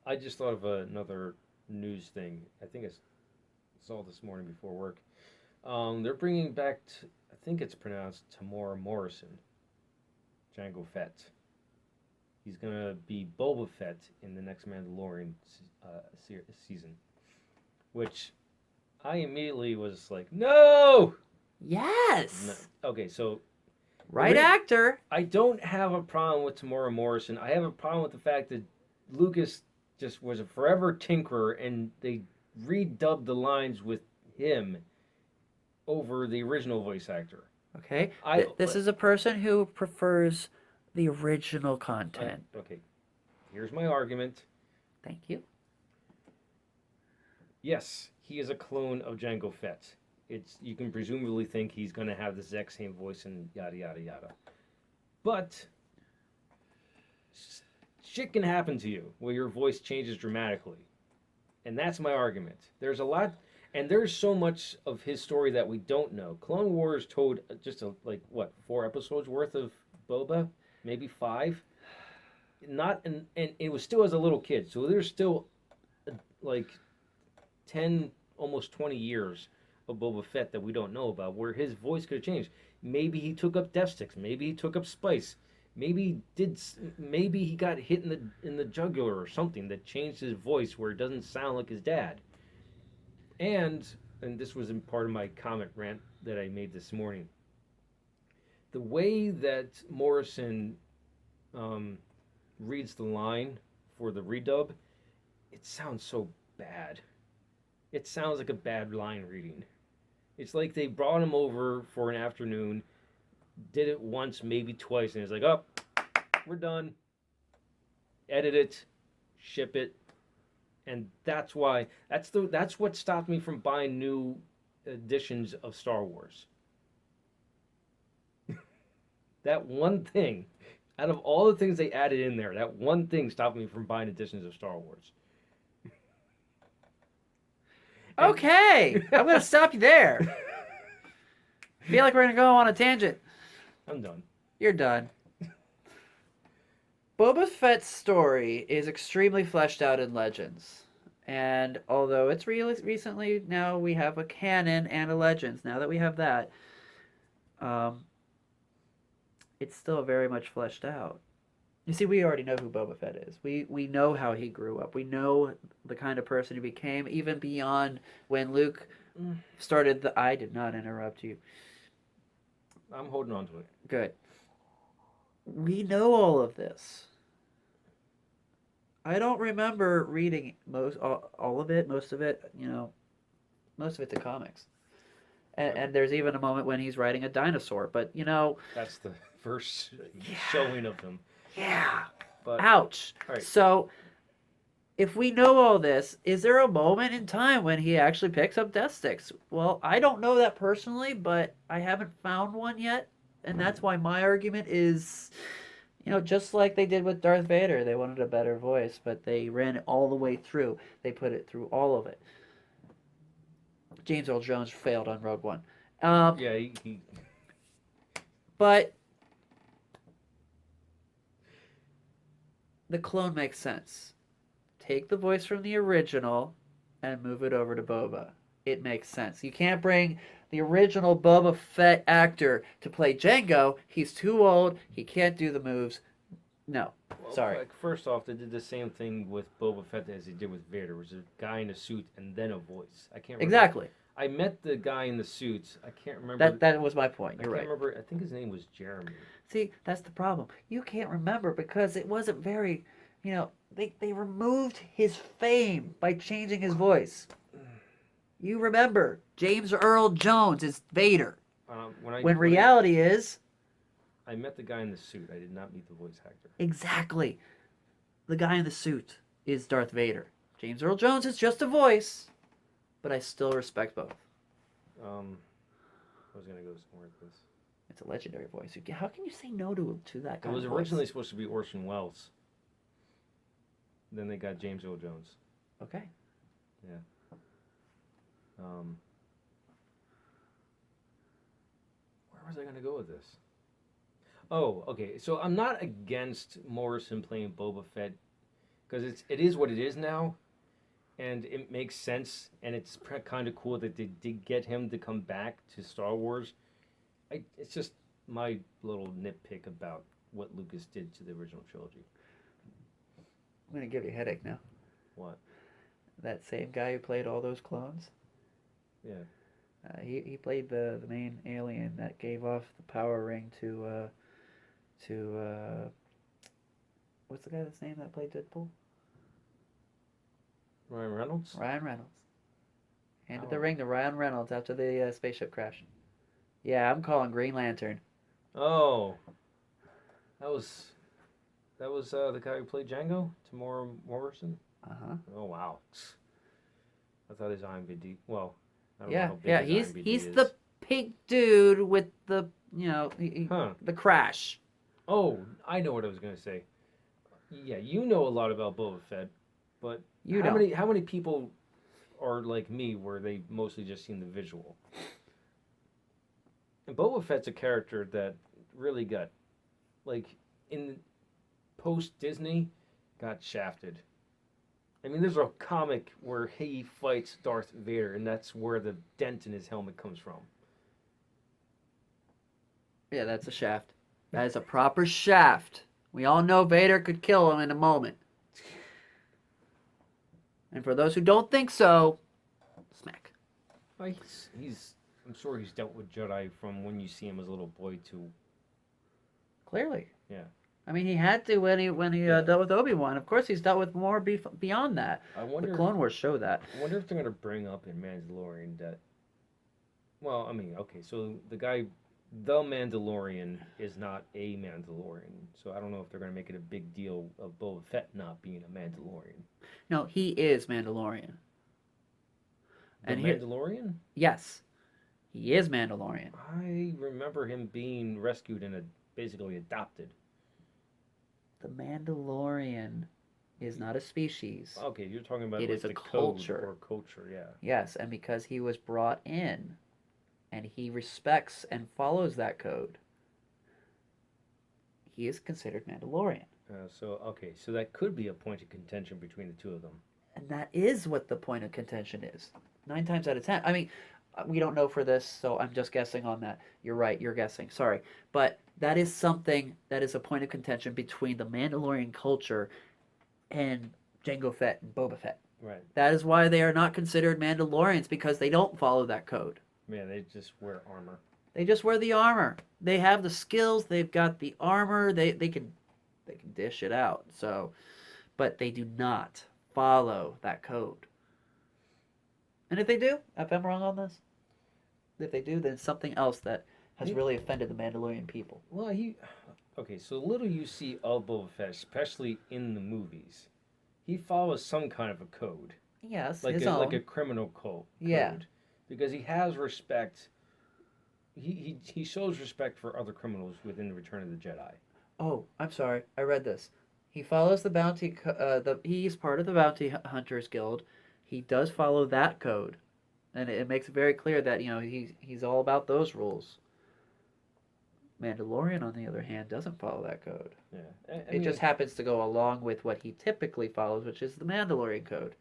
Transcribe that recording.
I just thought of another news thing. I think I saw this morning before work. They're bringing back, I think it's pronounced Tamora Morrison, Jango Fett. He's gonna be Boba Fett in the next Mandalorian season, which I immediately was like, no. No. Yes. Okay, so Right actor. I don't have a problem with Tamora Morrison. I have a problem with the fact that Lucas just was a forever tinkerer, and they redubbed the lines with him over the original voice actor. Okay. I This is a person who prefers the original content. Okay. Here's my argument. Thank you. Yes, he is a clone of Jango Fett. It's you can presumably think he's going to have the exact same voice and yada yada yada. But shit can happen to you where your voice changes dramatically. And that's my argument. There's a lot and there's so much of his story that we don't know. Clone Wars told just like what, 4 episodes worth of Boba, maybe 5. Not and it was still as a little kid. So there's still like 10 almost 20 years of Boba Fett that we don't know about where his voice could have changed. Maybe he took up death sticks, maybe he took up spice. Maybe he got hit in the jugular or something that changed his voice where it doesn't sound like his dad. And this was in part of my comment rant that I made this morning. The way that Morrison reads the line for the redub, it sounds so bad. It sounds like a bad line reading. It's like they brought him over for an afternoon, did it once, maybe twice, and it's like, oh, we're done. Edit it, ship it, and that's what stopped me from buying new editions of Star Wars. That one thing, out of all the things they added in there, that one thing stopped me from buying editions of Star Wars. Okay, I'm going to stop you there. I feel like we're going to go on a tangent. I'm done. You're done. Boba Fett's story is extremely fleshed out in Legends. And although it's recently, now we have a canon and a Legends. Now that we have that, it's still very much fleshed out. You see, we already know who Boba Fett is. We know how he grew up. We know the kind of person he became, even beyond when Luke started the... I did not interrupt you. I'm holding on to it. Good. We know all of this. I don't remember reading all of it, most of it, most of it's in comics. And there's even a moment when he's riding a dinosaur, but That's the first showing of him. Yeah. But, ouch. Right. So, if we know all this, is there a moment in time when he actually picks up death sticks? Well, I don't know that personally, but I haven't found one yet. And that's why my argument is, just like they did with Darth Vader, they wanted a better voice, but they ran it all the way through. They put it through all of it. James Earl Jones failed on Rogue One. Yeah, he... But the clone makes sense. Take the voice from the original and move it over to Boba. It makes sense. You can't bring the original Boba Fett actor to play Jango. He's too old. He can't do the moves. No. Well, sorry. Like, first off, they did the same thing with Boba Fett as they did with Vader. It was a guy in a suit and then a voice. I can't remember. Exactly. I met the guy in the suit. I can't remember. That was my point. You're I right. can't remember. I think his name was Jeremy. See, that's the problem. You can't remember because it wasn't very, they removed his fame by changing his voice. You remember, James Earl Jones is Vader. When reality is... I met the guy in the suit. I did not meet the voice actor. Exactly. The guy in the suit is Darth Vader. James Earl Jones is just a voice, but I still respect both. I was going to go somewhere with this. It's a legendary voice. How can you say no to that kind of voice? It was originally supposed to be Orson Welles. Then they got James Earl Jones. Okay. Yeah. Where was I going to go with this? Oh, okay. So I'm not against Morrison playing Boba Fett because it is what it is now, and it makes sense, and it's kind of cool that they did get him to come back to Star Wars. It's just my little nitpick about what Lucas did to the original trilogy. I'm gonna give you a headache now. What? That same guy who played all those clones. Yeah. He played the main alien that gave off the power ring to what's the guy's name that played Deadpool? Ryan Reynolds? Ryan Reynolds. Handed Oh. the ring to Ryan Reynolds after the spaceship crash. Yeah, I'm calling Green Lantern. Oh. That was the guy who played Django, Tamora Morrison. Uh-huh. Oh wow. I thought his IMDb. Well, I don't know Yeah, how big yeah. his IMDb He's is. the pink dude with the Huh. the crash. Oh, I know what I was gonna say. Yeah, you know a lot about Boba Fett, but You how don't. many people are like me where they mostly just seen the visual? And Boba Fett's a character that really got like in post Disney got shafted. I mean, there's a comic where he fights Darth Vader, and that's where the dent in his helmet comes from. Yeah, that's a shaft. That is a proper shaft. We all know Vader could kill him in a moment. And for those who don't think so, smack. Well, I'm sure he's dealt with Jedi from when you see him as a little boy to. Clearly. Yeah. I mean, he had to when he Yeah. dealt with Obi-Wan. Of course, he's dealt with more beyond that. I The wonder. Clone Wars show that. I wonder if they're gonna bring up in Mandalorian that. Well, I mean, okay, so the Mandalorian is not a Mandalorian, so I don't know if they're gonna make it a big deal of Boba Fett not being a Mandalorian. No, he is Mandalorian. The And here- Mandalorian? Yes, he is Mandalorian. I remember him being rescued and basically adopted. The Mandalorian is not a species. Okay, you're talking about It like is a the culture. code or culture, yeah. Yes, and because he was brought in and he respects and follows that code, he is considered Mandalorian. So that could be a point of contention between the two of them. And that is what the point of contention is. 9 times out of 10. I mean, we don't know for this, so I'm just guessing on that. You're right, you're guessing. Sorry. But that is something that is a point of contention between the Mandalorian culture and Jango Fett and Boba Fett. Right. That is why they are not considered Mandalorians, because they don't follow that code. Yeah, they just wear armor. They just wear the armor. They have the skills, they've got the armor, they can dish it out. So, but they do not follow that code. And if they do, if I'm wrong on this, if they do, then it's something else that has really offended the Mandalorian people. Well, okay, so little you see of Boba Fett, especially in the movies, he follows some kind of a code, Yes, like his own. like a criminal code. Yeah. Because he has respect. He shows respect for other criminals within Return of the Jedi. Oh, I'm sorry. I read this. He follows the bounty. He's part of the Bounty Hunters Guild. He does follow that code, and it makes it very clear that he's all about those rules. Mandalorian, on the other hand, doesn't follow that code. Yeah, It just happens to go along with what he typically follows, which is the Mandalorian code.